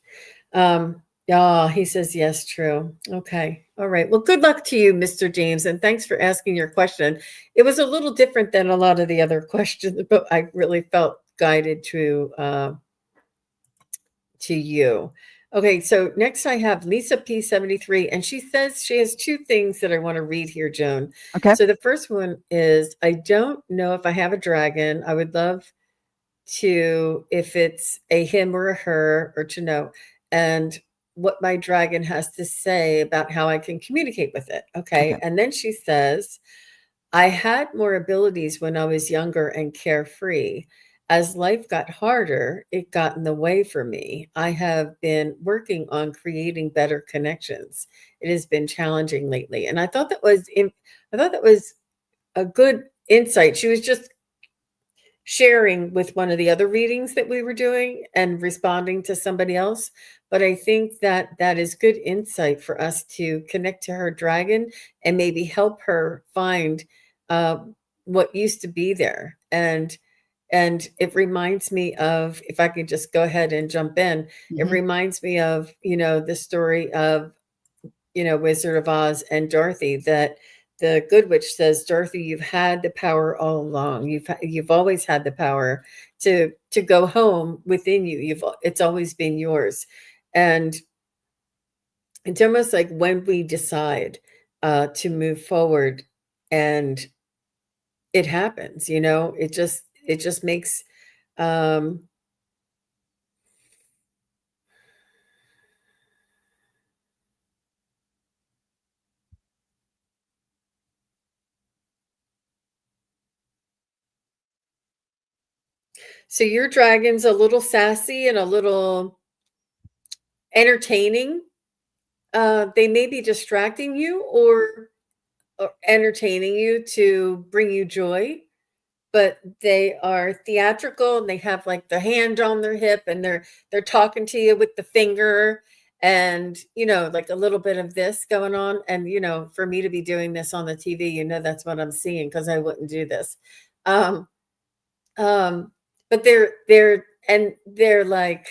Yeah, he says yes, true. Okay. All right. Well, good luck to you, Mr. James, and thanks for asking your question. It was a little different than a lot of the other questions, but I really felt guided to you. Okay, so next I have Lisa P73, and she says she has two things that I want to read here, Joan. Okay. So the first one is, I don't know if I have a dragon. I would love to, if it's a him or a her, or to know, and what my dragon has to say about how I can communicate with it. Okay. And then she says, I had more abilities when I was younger and carefree. As life got harder, it got in the way for me. I have been working on creating better connections. It has been challenging lately. And I thought that was a good insight. She was just sharing with one of the other readings that we were doing and responding to somebody else. But I think that that is good insight for us to connect to her dragon and maybe help her find uh, what used to be there. And it reminds me of, if I could just go ahead and jump in, it reminds me of, the story of, Wizard of Oz and Dorothy, that the good witch says, Dorothy, you've had the power all along. You've always had the power to go home within you. It's always been yours. And it's almost like when we decide to move forward, and it happens, it just makes um so your dragon's a little sassy and a little entertaining. They may be distracting you or entertaining you to bring you joy, but they are theatrical, and they have like the hand on their hip, and they're talking to you with the finger, and like a little bit of this going on. And for me to be doing this on the TV, that's what I'm seeing, because I wouldn't do this. Um, um, but they're like,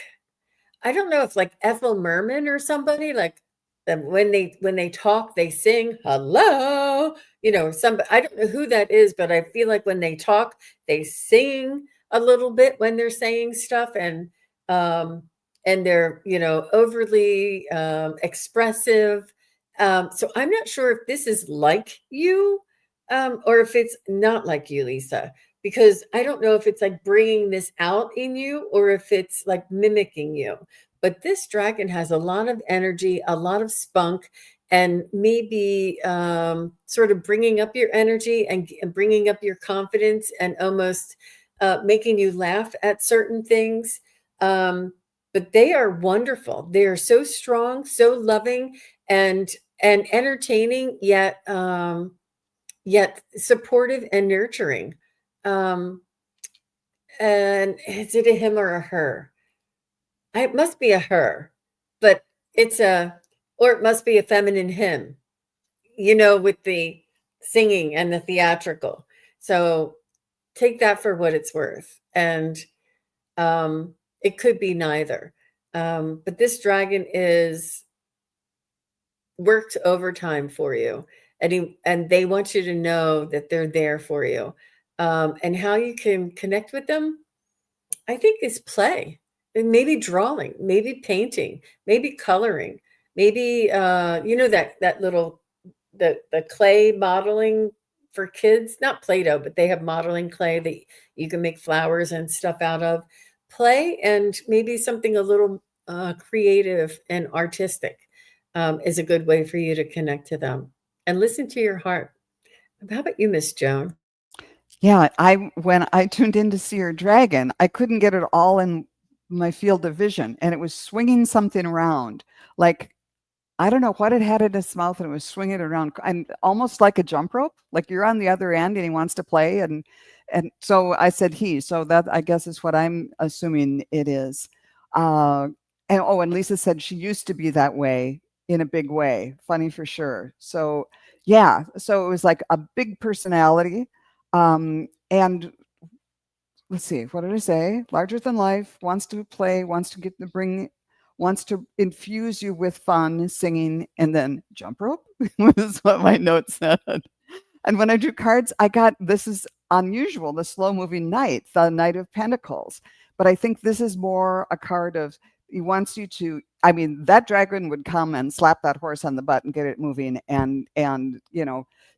I don't know if like Ethel Merman or somebody, like that when they talk, they sing hello. Some, I don't know who that is, but I feel like when they talk, they sing a little bit when they're saying stuff, um and they're overly expressive. So I'm not sure if this is like you, or if it's not like you, Lisa, because I don't know if it's like bringing this out in you or if it's like mimicking you. But this dragon has a lot of energy, a lot of spunk, and maybe sort of bringing up your energy and bringing up your confidence, and almost making you laugh at certain things. But they are wonderful. They are so strong, so loving, and entertaining, yet supportive and nurturing. Um, and is it a him or a her? It must be a her, but or it must be a feminine him, with the singing and the theatrical. So take that for what it's worth. And it could be neither. But this dragon is worked overtime for you. And they want you to know that they're there for you. And how you can connect with them, I think, is play, and maybe drawing, maybe painting, maybe coloring, maybe that little the clay modeling for kids, not Play-Doh, but they have modeling clay that you can make flowers and stuff out of. Play, and maybe something a little creative and artistic is a good way for you to connect to them and listen to your heart. How about you, Miss Joan? Yeah, when I tuned in to see your dragon, I couldn't get it all in my field of vision, and it was swinging something around. Like, I don't know what it had in its mouth, and it was swinging it around, and almost like a jump rope, like you're on the other end and he wants to play. And so I said he, so that I guess is what I'm assuming it is. Uh, and Lisa said she used to be that way, in a big way. Funny for sure. So yeah, so it was like a big personality. And let's see, what did I say? Larger than life, wants to play, wants to wants to infuse you with fun, singing, and then jump rope is what my note said. And when I drew cards, I got, this is unusual, the slow moving knight, the Knight of Pentacles. But I think this is more a card of, he wants you to, I mean, that dragon would come and slap that horse on the butt and get it moving. And,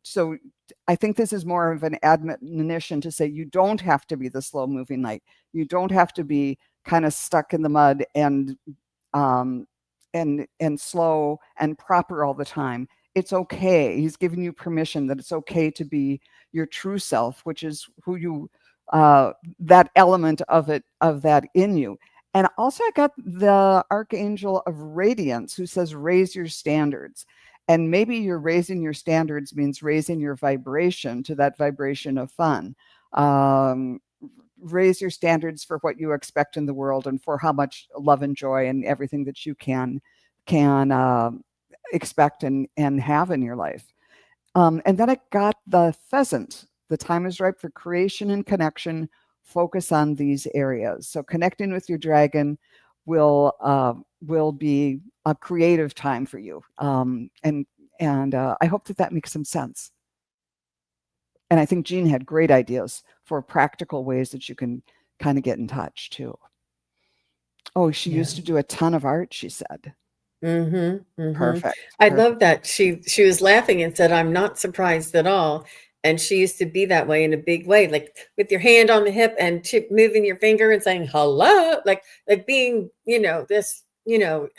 so I think this is more of an admonition to say, you don't have to be the slow moving knight. You don't have to be kind of stuck in the mud and slow and proper all the time. It's okay. He's giving you permission that it's okay to be your true self, which is who you, that element of it, of that in you. And also I got the Archangel of Radiance who says, raise your standards. And maybe you're raising your standards means raising your vibration to that vibration of fun. Raise your standards for what you expect in the world and for how much love and joy and everything that you can expect and have in your life. And then I got the Pheasant. The time is ripe for creation and connection. Focus on these areas. So connecting with your dragon will be a creative time for you. And I hope that makes some sense. And I think Jean had great ideas for practical ways that you can kind of get in touch too. Oh, she used to do a ton of art, she said. Perfect. I love that. She was laughing and said, I'm not surprised at all. And she used to be that way in a big way, like with your hand on the hip and moving your finger and saying hello, like being, this,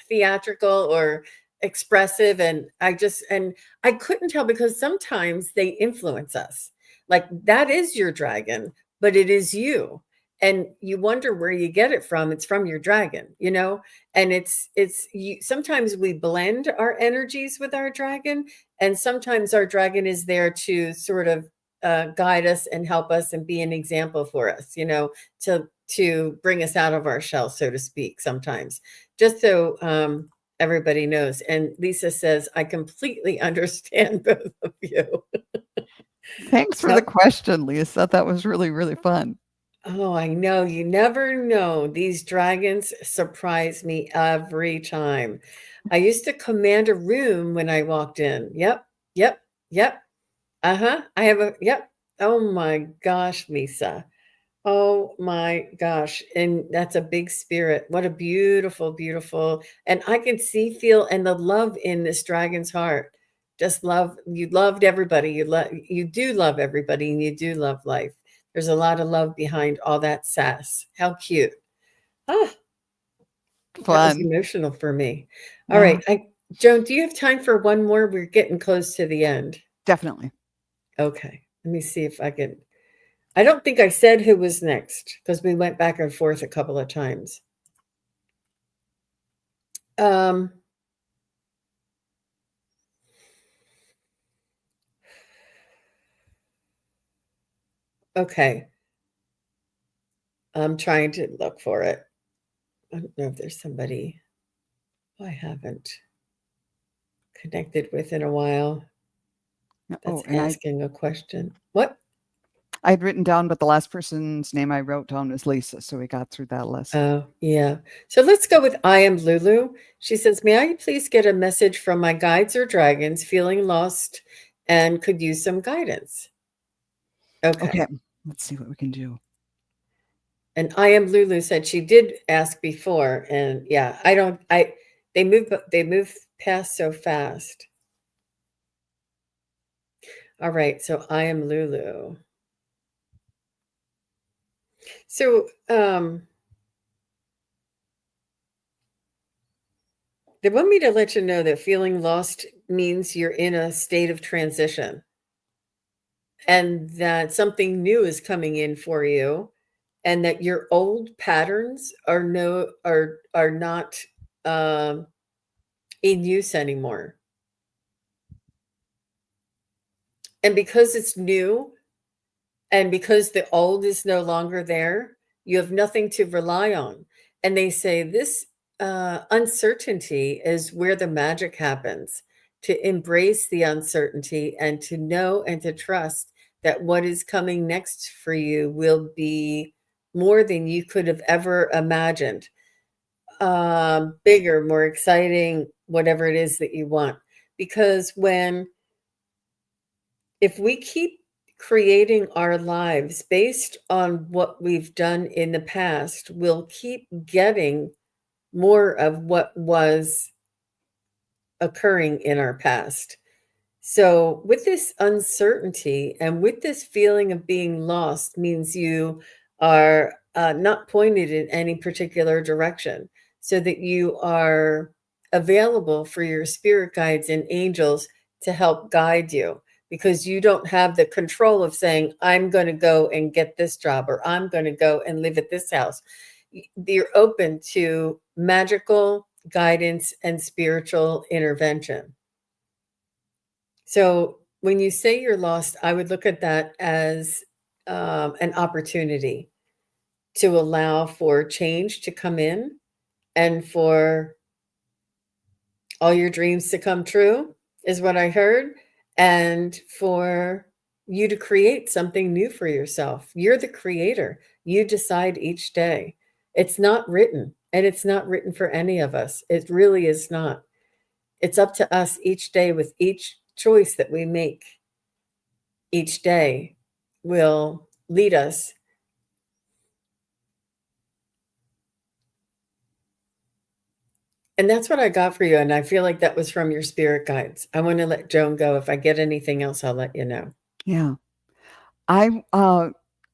theatrical or expressive. And I couldn't tell, because sometimes they influence us. Like, that is your dragon, but it is you. And you wonder where you get it from. It's from your dragon, and sometimes we blend our energies with our dragon, and sometimes our dragon is there to sort of guide us and help us and be an example for us, to bring us out of our shell, so to speak, sometimes, just so everybody knows. And Lisa says, I completely understand both of you. Thanks for the question, Lisa. That was really, really fun. Oh, I know. You never know. These dragons surprise me every time. I used to command a room when I walked in. Yep, yep, yep. Uh-huh. I have yep. Oh my gosh, Lisa. Oh my gosh. And that's a big spirit. What a beautiful, beautiful. And I can see, feel, and the love in this dragon's heart. Just love. You loved everybody. You do love everybody, and you do love life. There's a lot of love behind all that sass. How cute. Ah, that was Fun. emotional for me. All right. Joan, do you have time for one more? We're getting close to the end. Definitely. Okay. Let me see if I can. I don't think I said who was next, because we went back and forth a couple of times. Okay. I'm trying to look for it. I don't know if there's somebody I haven't connected with in a while that's asking a question. What? I had written down, but the last person's name I wrote down was Lisa, so we got through that list. Oh, yeah. So let's go with I am Lulu. She says, may I please get a message from my guides or dragons, feeling lost and could use some guidance? Okay. Let's see what we can do. And I am Lulu said she did ask before, and yeah, they move past so fast. All right, so I am Lulu. So they want me to let you know that feeling lost means you're in a state of transition, and that something new is coming in for you, and that your old patterns are not in use anymore. And because it's new, and because the old is no longer there, you have nothing to rely on. And they say this uncertainty is where the magic happens, to embrace the uncertainty and to know and to trust that what is coming next for you will be more than you could have ever imagined. Bigger, more exciting, whatever it is that you want. Because if we keep creating our lives based on what we've done in the past, we'll keep getting more of what was occurring in our past. So, with this uncertainty and with this feeling of being lost, means you are not pointed in any particular direction, so that you are available for your spirit guides and angels to help guide you, because you don't have the control of saying, I'm going to go and get this job, or I'm going to go and live at this house. You're open to magical guidance and spiritual intervention. So when you say you're lost, I would look at that as an opportunity to allow for change to come in and for all your dreams to come true, is what I heard, and for you to create something new for yourself. You're the creator. You decide each day. It's not written, and it's not written for any of us. It really is not. It's up to us each day. With each choice that we make each day will lead us. And that's what I got for you. And I feel like that was from your spirit guides. I want to let Joan go. If I get anything else, I'll let you know. Yeah. I,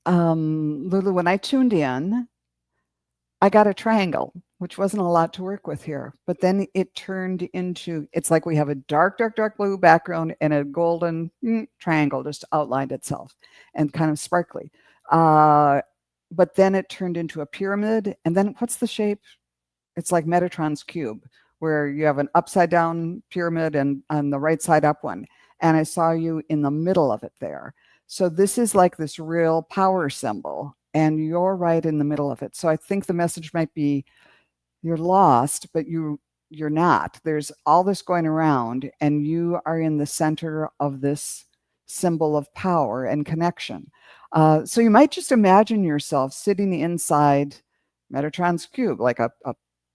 Lulu, when I tuned in, I got a triangle, which wasn't a lot to work with here. But then it turned into, it's like we have a dark, dark, dark blue background and a golden triangle just outlined itself and kind of sparkly. But then it turned into a pyramid. And then what's the shape? It's like Metatron's cube, where you have an upside down pyramid and on the right side up one. And I saw you in the middle of it there. So this is like this real power symbol, and you're right in the middle of it. So I think the message might be you're lost, but you're not. There's all this going around, and you are in the center of this symbol of power and connection. So you might just imagine yourself sitting inside Metatron's cube, like a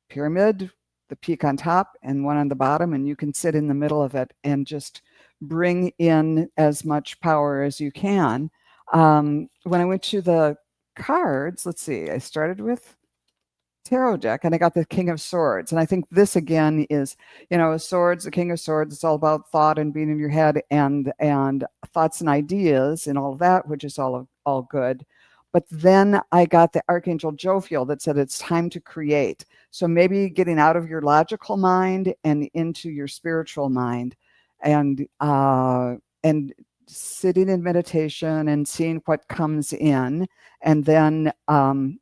pyramid, the peak on top and one on the bottom, and you can sit in the middle of it and just bring in as much power as you can. When I went to the cards, let's see, I started with tarot deck and I got the King of Swords. And I think this again is, swords, the King of Swords, it's all about thought and being in your head and thoughts and ideas and all of that, which is all good. But then I got the Archangel Jophiel that said it's time to create. So maybe getting out of your logical mind and into your spiritual mind, and sitting in meditation and seeing what comes in, and then and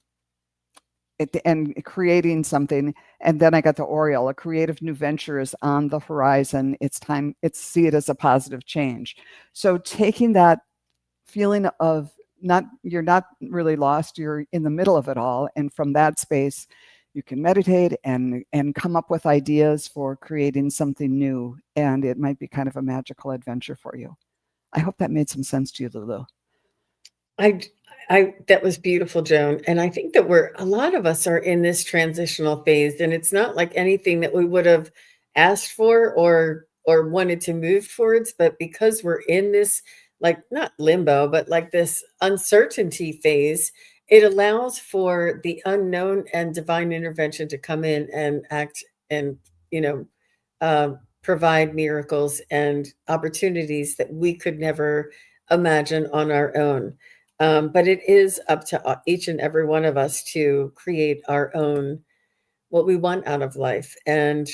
creating something. And then I got the Oriole, a creative new venture is on the horizon. It's time. See it as a positive change. So taking that feeling of you're not really lost, you're in the middle of it all, and from that space you can meditate and come up with ideas for creating something new, and it might be kind of a magical adventure for you. I hope that made some sense to you, Lulu. That was beautiful, Joan. And I think that a lot of us are in this transitional phase, and it's not like anything that we would have asked for or wanted to move towards, but because we're in this, like, not limbo, but like this uncertainty phase, it allows for the unknown and divine intervention to come in and act and, provide miracles and opportunities that we could never imagine on our own. But it is up to each and every one of us to create our own, what we want out of life. And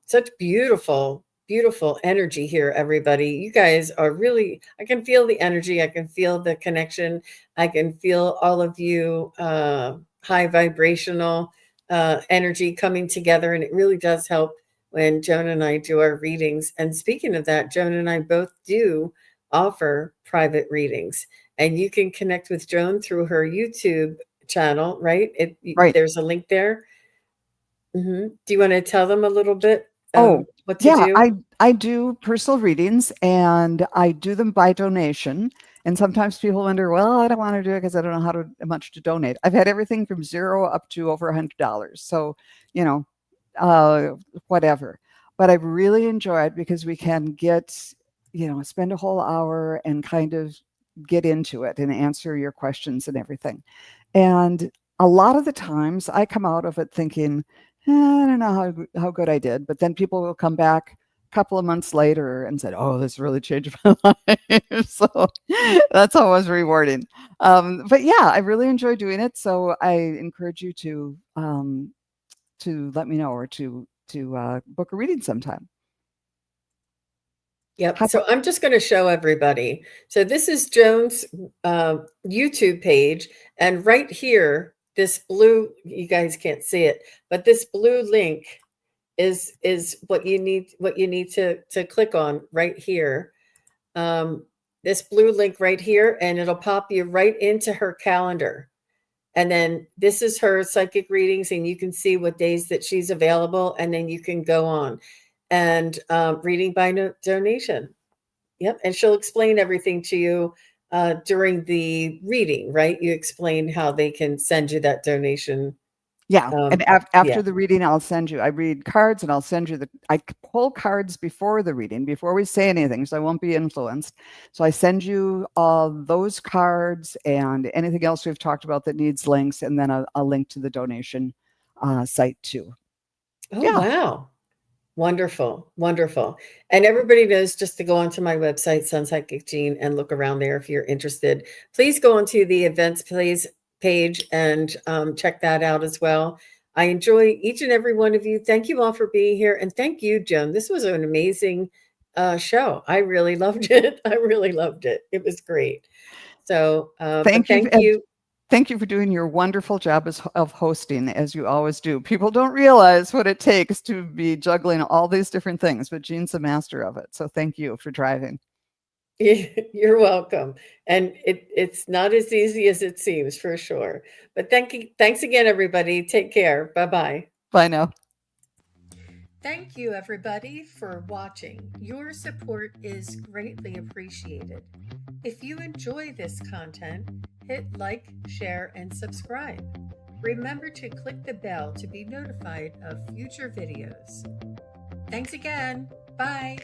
such beautiful, beautiful energy here, everybody. You guys are really, I can feel the energy. I can feel the connection. I can feel all of you high vibrational energy coming together. And it really does help when Joan and I do our readings. And speaking of that, Joan and I both do offer private readings. And you can connect with Joan through her YouTube channel, right? Right. There's a link there. Do you want to tell them a little bit? Oh, what to yeah, do? I do personal readings and I do them by donation. And sometimes people wonder, well, I don't want to do it because I don't know much to donate. I've had everything from zero up to over $100. So, you know, uh, whatever. But I really enjoy it because we can spend a whole hour and kind of get into it and answer your questions and everything. And a lot of the times I come out of it thinking, I don't know how good I did. But then people will come back a couple of months later and said, oh, this really changed my life. So that's always rewarding. But yeah, I really enjoy doing it. So I encourage you to let me know or to book a reading sometime. Yep. How So about, I'm just going to show everybody. So this is Joan's YouTube page, and right here, this blue, you guys can't see it, but this blue link is what you need to click on right here. This blue link right here, and it'll pop you right into her calendar. And then this is her psychic readings, and you can see what days that she's available, and then you can go on and reading by donation. Yep, and she'll explain everything to you during the reading, right? You explain how they can send you that donation. yeah. And Yeah. after the reading, I read cards and I'll send you I pull cards before the reading, before we say anything, so I won't be influenced. So I send you those cards and anything else we've talked about that needs links, and then a link to the donation site too. Oh, Yeah. wow. Wonderful, wonderful. And everybody knows just to go onto my website, SunPsychic Jean, and look around there if you're interested. Please go onto the events page and check that out as well. I enjoy each and every one of you. Thank you all for being here. And thank you, Joan. This was an amazing show. I really loved it. I really loved it. It was great. So, but Thank you. thank you. Thank you for doing your wonderful job of hosting, as you always do. People don't realize what it takes to be juggling all these different things, but Jean's a master of it. So thank you for driving. You're welcome. And it's not as easy as it seems, for sure. But thank you. Thanks again, everybody. Take care. Bye-bye. Bye now. Thank you, everybody, for watching. Your support is greatly appreciated. If you enjoy this content, hit like, share, and subscribe. Remember to click the bell to be notified of future videos. Thanks again. Bye.